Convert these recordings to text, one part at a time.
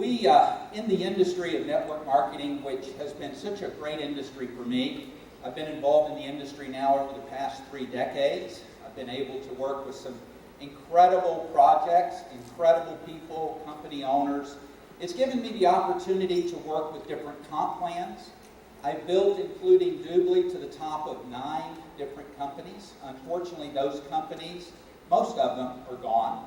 In the industry of network marketing, which has been such a great industry for me, I've been involved in the industry now over the past 3 decades. I've been able to work with some incredible projects, incredible people, company owners. It's given me the opportunity to work with different comp plans. I've built, including DubLi, to the top of 9 different companies. Unfortunately, those companies, most of them are gone.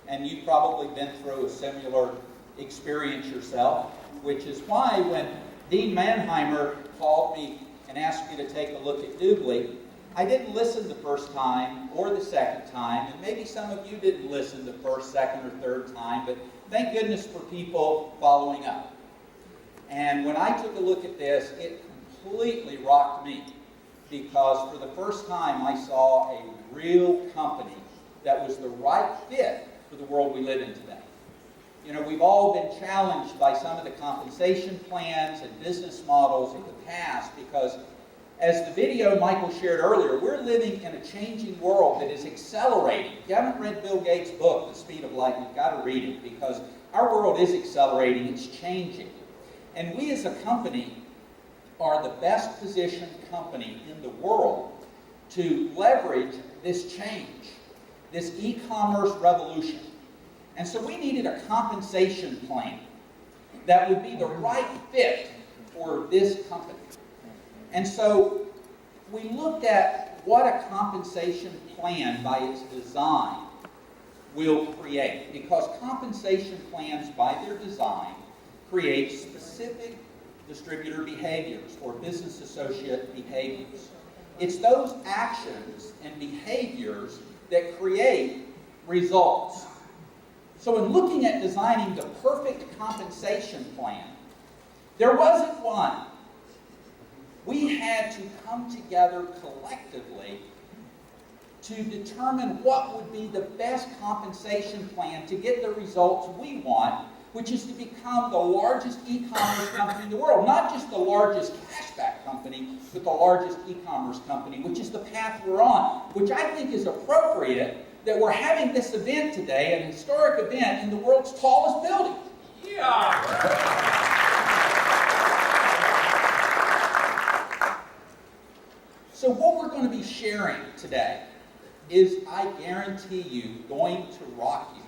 And you've probably been through a similar experience yourself, which is why when Dean Manheimer called me and asked me to take a look at DubLi, I didn't listen the first time or the second time, and maybe some of you didn't listen the first, second, or third time, but thank goodness for people following up. And when I took a look at this, it completely rocked me, because for the first time I saw a real company that was the right fit for the world we live in today. You know, we've all been challenged by some of the compensation plans and business models of the past, because as the video Michael shared earlier, we're living in a changing world that is accelerating. If you haven't read Bill Gates' book, The Speed of Light, you've got to read it, because our world is accelerating, it's changing. And we as a company are the best positioned company in the world to leverage this change, this e-commerce revolution. And so we needed a compensation plan that would be the right fit for this company. And so we looked at what a compensation plan by its design will create, because compensation plans by their design create specific distributor behaviors or business associate behaviors. It's those actions and behaviors that create results. So in looking at designing the perfect compensation plan, there wasn't one. We had to come together collectively to determine what would be the best compensation plan to get the results we want, which is to become the largest e-commerce company in the world. Not just the largest cashback company, but the largest e-commerce company, which is the path we're on, which I think is appropriate that we're having this event today, an historic event in the world's tallest building. Yeah! So what we're going to be sharing today is, I guarantee you, going to rock you.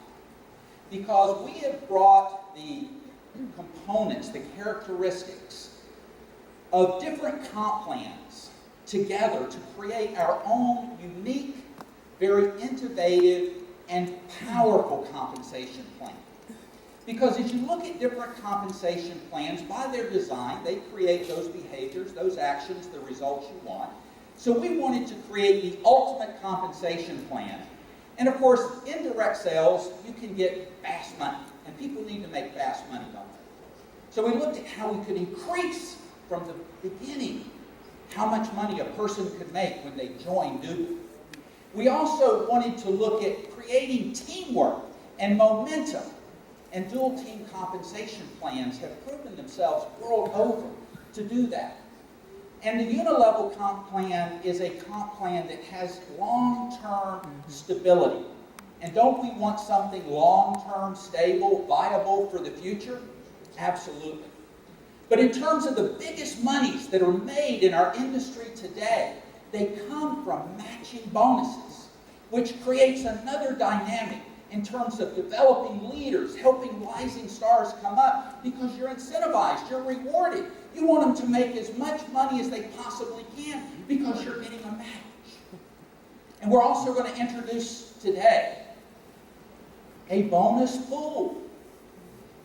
Because we have brought the components, the characteristics of different comp plans together to create our own unique, very innovative, and powerful compensation plan. Because as you look at different compensation plans, by their design, they create those behaviors, those actions, the results you want. So we wanted to create the ultimate compensation plan. And of course, in direct sales, you can get fast money. And people need to make fast money, don't they? So we looked at how we could increase from the beginning how much money a person could make when they joined DubLi. We also wanted to look at creating teamwork and momentum. And dual team compensation plans have proven themselves world over to do that. And the unilevel comp plan is a comp plan that has long-term stability. And don't we want something long-term, stable, viable for the future? Absolutely. But in terms of the biggest monies that are made in our industry today, they come from matching bonuses, which creates another dynamic in terms of developing leaders, helping rising stars come up, because you're incentivized, you're rewarded. You want them to make as much money as they possibly can because you're getting a match. And we're also going to introduce today a bonus pool,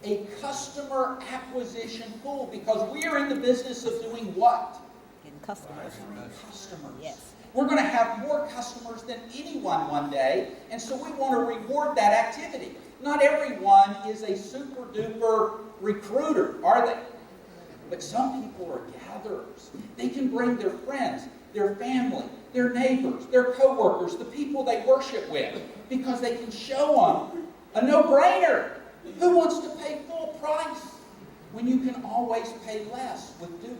a customer acquisition pool, because we are in the business of doing what? Getting customers. Customers. Yes. We're going to have more customers than anyone one day, and so we want to reward that activity. Not everyone is a super duper recruiter, are they? But some people are gatherers. They can bring their friends, their family, their neighbors, their coworkers, the people they worship with, because they can show them a no-brainer. Who wants to pay full price when you can always pay less with DubLi?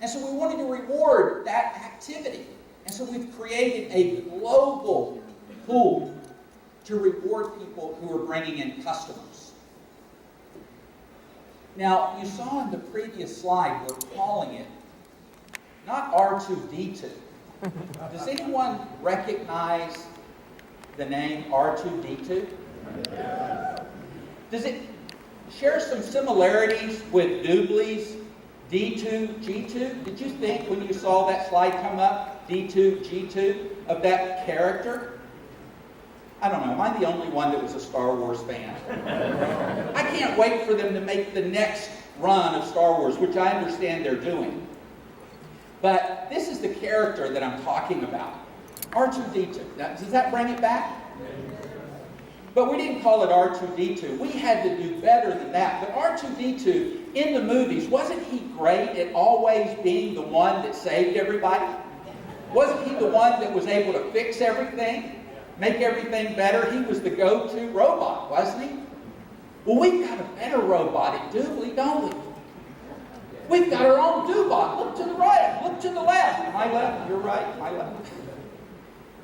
And so we wanted to reward that activity. And so we've created a global pool to reward people who are bringing in customers. Now, you saw in the previous slide, we're calling it not R2D2. Does anyone recognize the name R2D2? Does it share some similarities with DubLi's D2G2? Did you think when you saw that slide come up, D2G2, of that character? I don't know, am I the only one that was a Star Wars fan? I can't wait for them to make the next run of Star Wars, which I understand they're doing. But this is the character that I'm talking about, R2D2. Now, does that bring it back? But we didn't call it R2D2. We had to do better than that. But R2D2, in the movies, wasn't he great at always being the one that saved everybody? Wasn't he the one that was able to fix everything, make everything better? He was the go-to robot, wasn't he? Well, we've got a better robot at DubLi, don't we? We've got our own DubBot. Look to the right, look to the left. My left, your right, my left.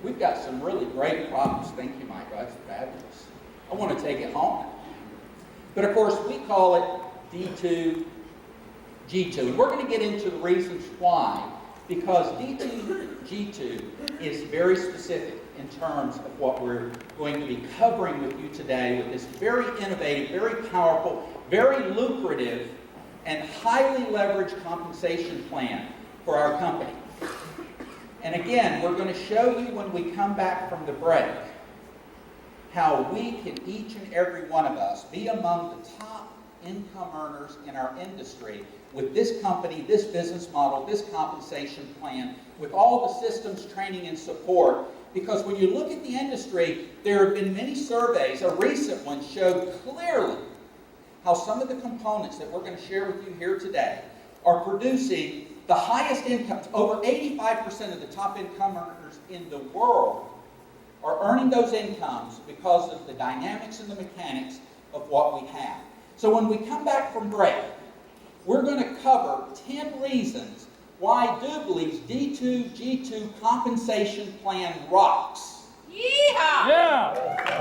We've got some really great problems. Thank you, Mike. That's fabulous. I want to take it home. But of course, we call it D2G2. And we're going to get into the reasons why. Because D2G2 is very specific in terms of what we're going to be covering with you today with this very innovative, very powerful, very lucrative, and highly leveraged compensation plan for our company. And again, we're going to show you when we come back from the break how we can, each and every one of us, be among the top income earners in our industry with this company, this business model, this compensation plan, with all the systems, training, and support. Because when you look at the industry, there have been many surveys. A recent one showed clearly how some of the components that we're going to share with you here today are producing the highest incomes. Over 85% of the top income earners in the world are earning those incomes because of the dynamics and the mechanics of what we have. So when we come back from break, we're going to cover 10 reasons why DubLi's D2G2 compensation plan rocks. Yeehaw! Yeah!